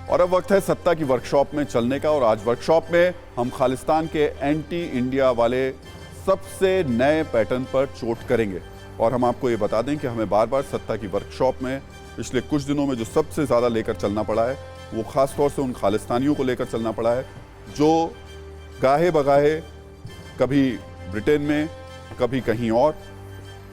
और अब वक्त है सत्ता की वर्कशॉप में चलने का। और आज वर्कशॉप में हम खालिस्तान के एंटी इंडिया वाले सबसे नए पैटर्न पर चोट करेंगे। और हम आपको ये बता दें कि हमें बार बार सत्ता की वर्कशॉप में पिछले कुछ दिनों में जो सबसे ज़्यादा लेकर चलना पड़ा है वो ख़ास तौर से उन खालिस्तानियों को लेकर चलना पड़ा है जो गाहे बगाहे कभी ब्रिटेन में कभी कहीं और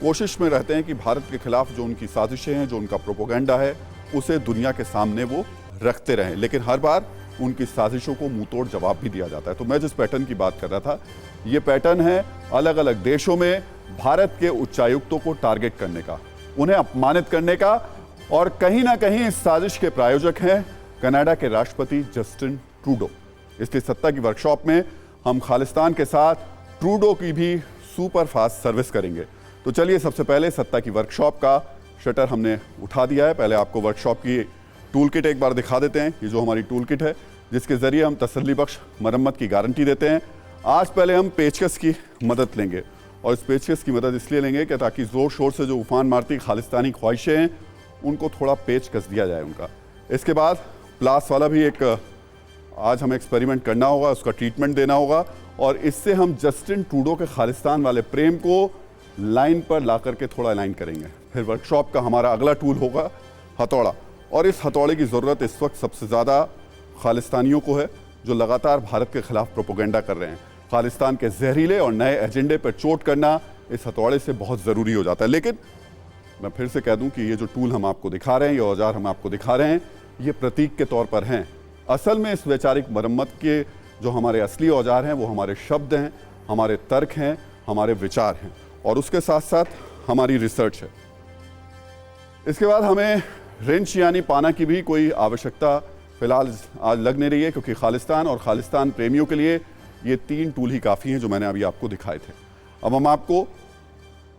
कोशिश में रहते हैं कि भारत के खिलाफ जो उनकी साजिशें हैं, जो उनका प्रोपोगेंडा है, उसे दुनिया के सामने वो रखते रहें। लेकिन हर बार उनकी साजिशों को मुंहतोड़ जवाब भी दिया जाता है। तो मैं जिस पैटर्न की बात कर रहा था, ये पैटर्न है अलग अलग देशों में भारत के उच्चायुक्तों को टारगेट करने का, उन्हें अपमानित करने का। और कहीं ना कहीं इस साजिश के प्रायोजक हैं कनाडा के राष्ट्रपति जस्टिन ट्रूडो। इसलिए सत्ता की वर्कशॉप में हम खालिस्तान के साथ ट्रूडो की भी सुपर फास्ट सर्विस करेंगे। तो चलिए सबसे पहले सत्ता की वर्कशॉप का शटर हमने उठा दिया है। पहले आपको वर्कशॉप की टूल किट एक बार दिखा देते हैं। ये जो हमारी टूल किट है जिसके ज़रिए हम तसल्ली बख्श मरम्मत की गारंटी देते हैं। आज पहले हम पेचकस की मदद लेंगे और इस पेचकस की मदद इसलिए लेंगे कि ताकि ज़ोर शोर से जो उफान मारती खालिस्तानी ख्वाहिशें हैं उनको थोड़ा पेचकस दिया जाए उनका। इसके बाद प्लास वाला भी एक आज हमें एक्सपेरिमेंट करना होगा, उसका ट्रीटमेंट देना होगा और इससे हम जस्टिन ट्रूडो के खालिस्तान वाले प्रेम को लाइन पर ला करके थोड़ा अलाइन करेंगे। फिर वर्कशॉप का हमारा अगला टूल होगा हथौड़ा। और इस हथौड़े की ज़रूरत इस वक्त सबसे ज़्यादा खालिस्तानियों को है जो लगातार भारत के खिलाफ प्रोपोगेंडा कर रहे हैं। खालिस्तान के जहरीले और नए एजेंडे पर चोट करना इस हथौड़े से बहुत ज़रूरी हो जाता है। लेकिन मैं फिर से कह दूं कि ये जो टूल हम आपको दिखा रहे हैं, ये औजार हम आपको दिखा रहे हैं, ये प्रतीक के तौर पर हैं। असल में इस वैचारिक मरम्मत के जो हमारे असली औजार हैं वो हमारे शब्द हैं, हमारे तर्क हैं, हमारे विचार हैं और उसके साथ साथ हमारी रिसर्च है। इसके बाद हमें रिंच यानी पाना की भी कोई आवश्यकता फिलहाल आज लग नहीं रही है, क्योंकि खालिस्तान और खालिस्तान प्रेमियों के लिए ये 3 टूल ही काफ़ी हैं जो मैंने अभी आपको दिखाए थे। अब हम आपको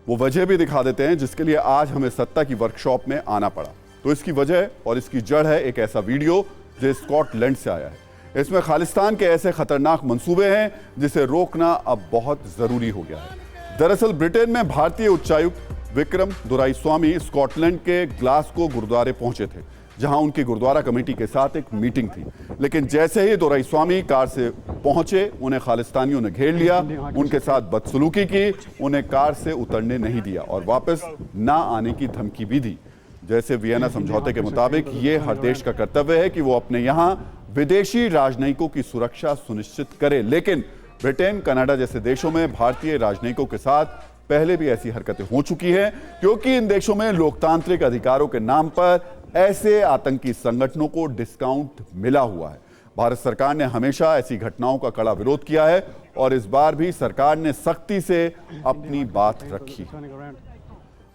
वो वजह भी दिखा देते हैं जिसके लिए आज हमें सत्ता की वर्कशॉप में आना पड़ा। तो इसकी वजह और इसकी जड़ है एक ऐसा वीडियो जो स्कॉटलैंड से आया है। इसमें खालिस्तान के ऐसे खतरनाक मंसूबे हैं जिसे रोकना अब बहुत ज़रूरी हो गया है। दरअसल ब्रिटेन में भारतीय उच्चायुक्त विक्रम दोराईस्वामी स्कॉटलैंड के ग्लासगो गुरुद्वारे पहुंचे थे, जहां उनकी गुरुद्वारा कमेटी के साथ एक मीटिंग थी। लेकिन जैसे ही दोराईस्वामी कार से पहुंचे उन्हें खालिस्तानियों ने घेर लिया, उनके साथ बदसलूकी की, उन्हें कार से उतरने नहीं दिया और वापस ना आने की धमकी भी दी। जैसे वियना समझौते के मुताबिक ये हर देश का कर्तव्य है कि वो अपने यहाँ विदेशी राजनयिकों की सुरक्षा सुनिश्चित करे। लेकिन ब्रिटेन, कनाडा जैसे देशों में भारतीय राजनयिकों के साथ पहले भी ऐसी हरकतें हो चुकी हैं, क्योंकि इन देशों में लोकतांत्रिक अधिकारों के नाम पर ऐसे आतंकी संगठनों को डिस्काउंट मिला हुआ है। भारत सरकार ने हमेशा ऐसी घटनाओं का कड़ा विरोध किया है और इस बार भी सरकार ने सख्ती से अपनी बात रखी।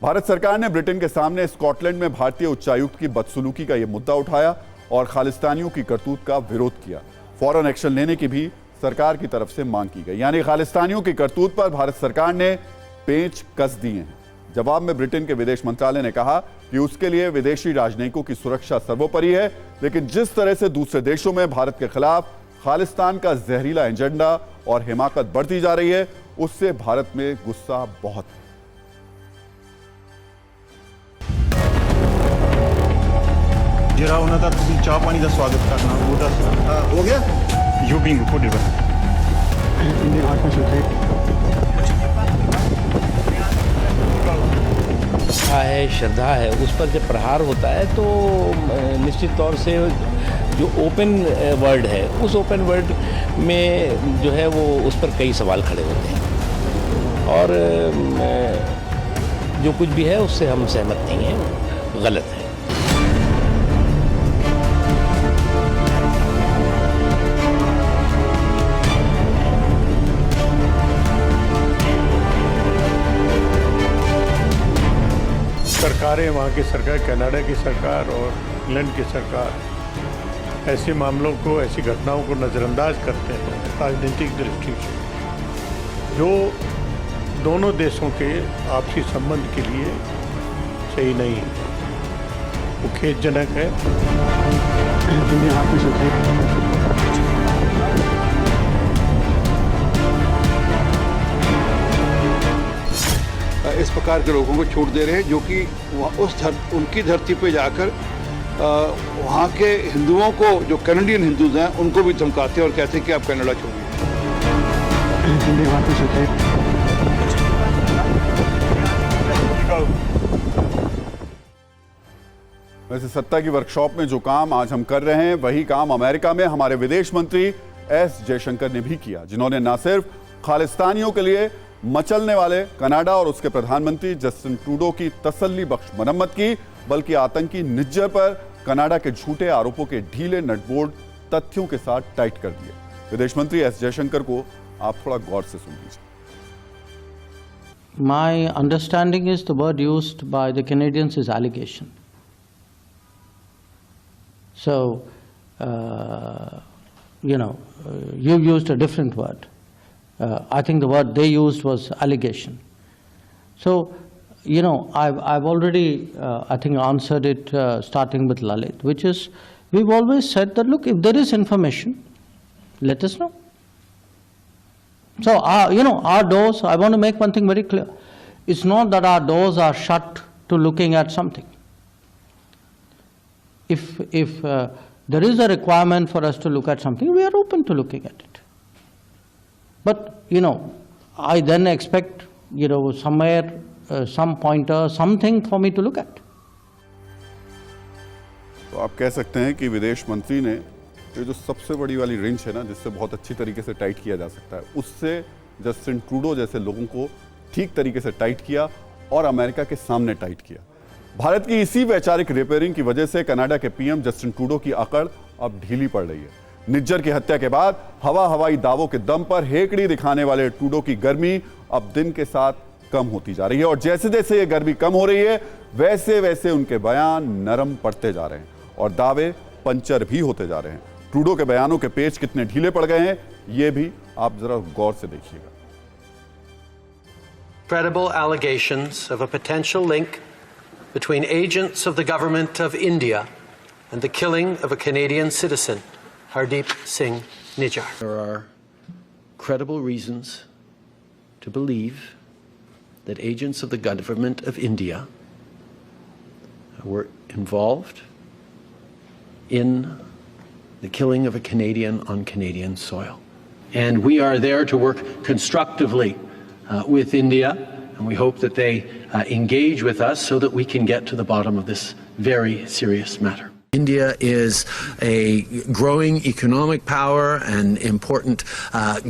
भारत सरकार ने ब्रिटेन के सामने स्कॉटलैंड में भारतीय उच्चायुक्त की बदसलूकी का यह मुद्दा उठाया और खालिस्तानियों की करतूत का विरोध किया। फौरन एक्शन लेने की भी सरकार की तरफ से मांग की गई। यानी खालिस्तानियों की करतूत पर भारत सरकार ने पेच कस दिए हैं। जवाब में ब्रिटेन के विदेश मंत्रालय ने कहा कि उसके लिए विदेशी राजनयिकों की सुरक्षा सर्वोपरि है, लेकिन जिस तरह से दूसरे देशों में भारत के खिलाफ खालिस्तान का जहरीला एजेंडा और हिमाकत बढ़ती जा रही है, उससे भारत में गुस्सा बहुत है। ਜਿਹੜਾ ਉਹਨਾਂ ਦਾ ਤੁਸੀਂ ਚਾਹ ਪਾਣੀ ਦਾ ਸਵਾਗਤ ਕਰਨਾ ਉਹ ਦੱਸ ਹੋ ਗਿਆ ਯੂ ਬੀਇੰਗ ਪੁੱਟ ਇਟ है, श्रद्धा है, उस पर जब प्रहार होता है तो निश्चित तौर से जो ओपन वर्ल्ड है उस ओपन वर्ल्ड में जो है वो उस पर कई सवाल खड़े होते हैं और जो कुछ भी है उससे हम सहमत नहीं हैं, गलत है। सरकारें, वहाँ की सरकार, कनाडा की सरकार और इंग्लैंड की सरकार ऐसे मामलों को, ऐसी घटनाओं को नज़रअंदाज करते हैं राजनीतिक दृष्टि से, जो दोनों देशों के आपसी संबंध के लिए सही नहीं है। वो खेदजनक है। इस प्रकार के लोगों को छूट दे रहे हैं जो कि उनकी धरती पे जाकर वहाँ के हिंदुओं को, जो कैनेडियन हिंदूज हैं, उनको भी धमकाते हैं और कहते हैं कि आप कनाडा छोड़िए। वैसे सत्ता की वर्कशॉप में जो काम आज हम कर रहे हैं वही काम अमेरिका में हमारे विदेश मंत्री एस जयशंकर ने भी किया, जिन्होंने न सिर्फ खालिस्तानियों के लिए मचलने वाले कनाडा और उसके प्रधानमंत्री जस्टिन ट्रूडो की तसल्ली बख्श मरम्मत की, बल्कि आतंकी निज्जर पर कनाडा के झूठे आरोपों के ढीले नटबोल्ड तथ्यों के साथ टाइट कर दिए। विदेश मंत्री एस जयशंकर को आप थोड़ा गौर से सुन लीजिए। My understanding is the word used by the Canadians is allegation. So, you used a different word. I think the word they used was allegation. So, I've already, I think, answered it starting with Lalit, which is, we've always said that, look, if there is information, let us know. So, our doors, I want to make one thing very clear. It's not that our doors are shut to looking at something. If there is a requirement for us to look at something, we are open to looking at it. But, I then expect, somewhere, some pointer, something for me to look at. तो आप कह सकते हैं कि विदेश मंत्री ने ये जो सबसे बड़ी वाली रिंच है ना, जिससे बहुत अच्छी तरीके से टाइट किया जा सकता है, उससे जस्टिन ट्रूडो जैसे लोगों को ठीक तरीके से टाइट किया और अमेरिका के सामने टाइट किया। भारत की इसी वैचारिक रिपेयरिंग की वजह से कनाडा के पीएम जस्टिन ट्रूडो की अकड़ अब ढीली पड़ रही है। निज्जर की हत्या के बाद हवाई दावों के दम पर हेकड़ी दिखाने वाले ट्रूडो की गर्मी अब दिन के साथ कम होती जा रही है, और जैसे जैसे ये गर्मी कम हो रही है वैसे वैसे उनके बयान नरम पड़ते जा रहे हैं और दावे पंचर भी होते जा रहे हैं। ट्रूडो के बयानों के पेच कितने ढीले पड़ गए हैं, ये भी आप जरा गौर से देखिएगा। Credible allegations of a potential link between agents of the government of India and the killing of a Canadian citizen, Hardeep Singh Nijjar. There are credible reasons to believe that agents of the government of India were involved in the killing of a Canadian on Canadian soil. And we are there to work constructively with India, and we hope that they engage with us so that we can get to the bottom of this very serious matter. India is a growing economic power and important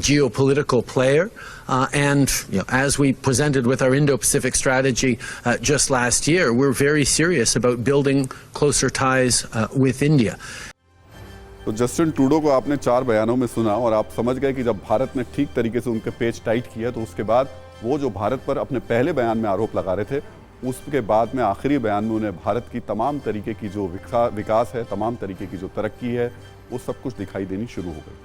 geopolitical player. And as we presented with our Indo-Pacific strategy just last year, we're very serious about building closer ties with India. तो Justin Trudeau को आपने 4 बयानों में सुना और आप समझ गए कि जब भारत ने ठीक तरीके से उनके पेच टाइट किया तो उसके बाद वो जो भारत पर अपने पहले बयान में आरोप लगा रहे थे, उसके बाद में आखिरी बयान में उन्हें भारत की तमाम तरीके की जो विकास है, तमाम तरीके की जो तरक्की है, वो सब कुछ दिखाई देनी शुरू हो गई।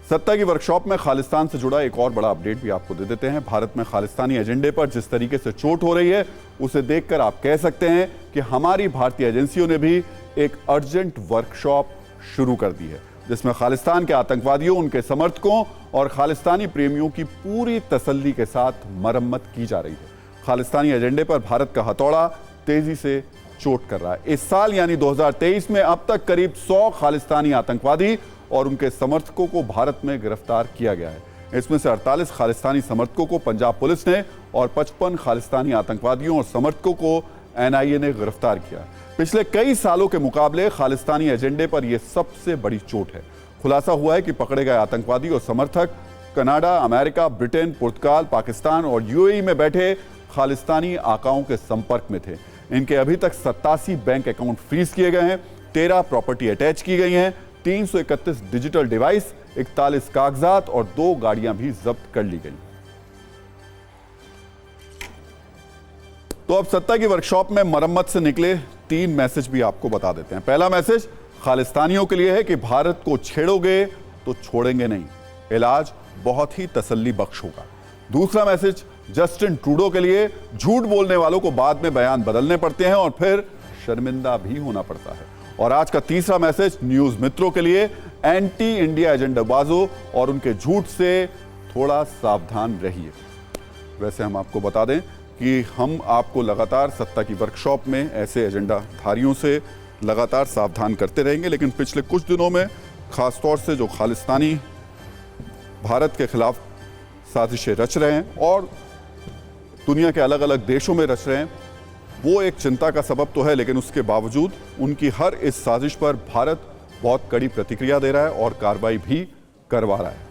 सत्ता की वर्कशॉप में खालिस्तान से जुड़ा एक और बड़ा अपडेट भी आपको दे देते हैं। भारत में खालिस्तानी एजेंडे पर जिस तरीके से चोट हो रही है, उसे देखकर आप कह सकते हैं कि हमारी भारतीय एजेंसियों ने भी एक अर्जेंट वर्कशॉप शुरू कर दी है, जिसमें खालिस्तान के आतंकवादियों, उनके समर्थकों और खालिस्तानी प्रेमियों की पूरी तसल्ली के साथ मरम्मत की जा रही है। खालिस्तानी एजेंडे पर भारत का हथौड़ा तेजी से चोट कर रहा है। इस साल यानी 2023 में अब तक करीब 100 खालिस्तानी आतंकवादी और उनके समर्थकों को भारत में गिरफ्तार किया गया है। इसमें से 48 खालिस्तानी समर्थकों को पंजाब पुलिस ने और 55 खालिस्तानी आतंकवादियों और समर्थकों को NIA ने गिरफ्तार किया। पिछले कई सालों के मुकाबले खालिस्तानी एजेंडे पर यह सबसे बड़ी चोट है। खुलासा हुआ है कि पकड़े गए आतंकवादी और समर्थक कनाडा, अमेरिका, ब्रिटेन, पुर्तगाल, पाकिस्तान और UAE में बैठे खालिस्तानी आकाओं के संपर्क में थे। इनके अभी तक 87 बैंक अकाउंट फ्रीज किए गए हैं, 13 प्रॉपर्टी अटैच की गई हैं, 331 डिजिटल डिवाइस, 41 कागजात और 2 गाड़ियां भी जब्त कर ली गई। तो अब सत्ता की वर्कशॉप में मरम्मत से निकले 3 मैसेज भी आपको बता देते हैं। पहला मैसेज खालिस्तानियों के लिए है कि भारत को छेड़ोगे तो छोड़ेंगे नहीं, इलाज बहुत ही तसल्ली बख्श होगा। दूसरा मैसेज जस्टिन ट्रूडो के लिए, झूठ बोलने वालों को बाद में बयान बदलने पड़ते हैं और फिर शर्मिंदा भी होना पड़ता है। और आज का तीसरा मैसेज न्यूज मित्रों के लिए, एंटी इंडिया एजेंडाबाजों और उनके झूठ से थोड़ा सावधान रहिए। वैसे हम आपको बता दें कि हम आपको लगातार सत्ता की वर्कशॉप में ऐसे एजेंडाधारियों से लगातार सावधान करते रहेंगे। लेकिन पिछले कुछ दिनों में खासतौर से जो खालिस्तानी भारत के खिलाफ साजिशें रच रहे हैं और दुनिया के अलग अलग देशों में रच रहे हैं, वो एक चिंता का सबब तो है, लेकिन उसके बावजूद उनकी हर इस साजिश पर भारत बहुत कड़ी प्रतिक्रिया दे रहा है और कार्रवाई भी करवा रहा है।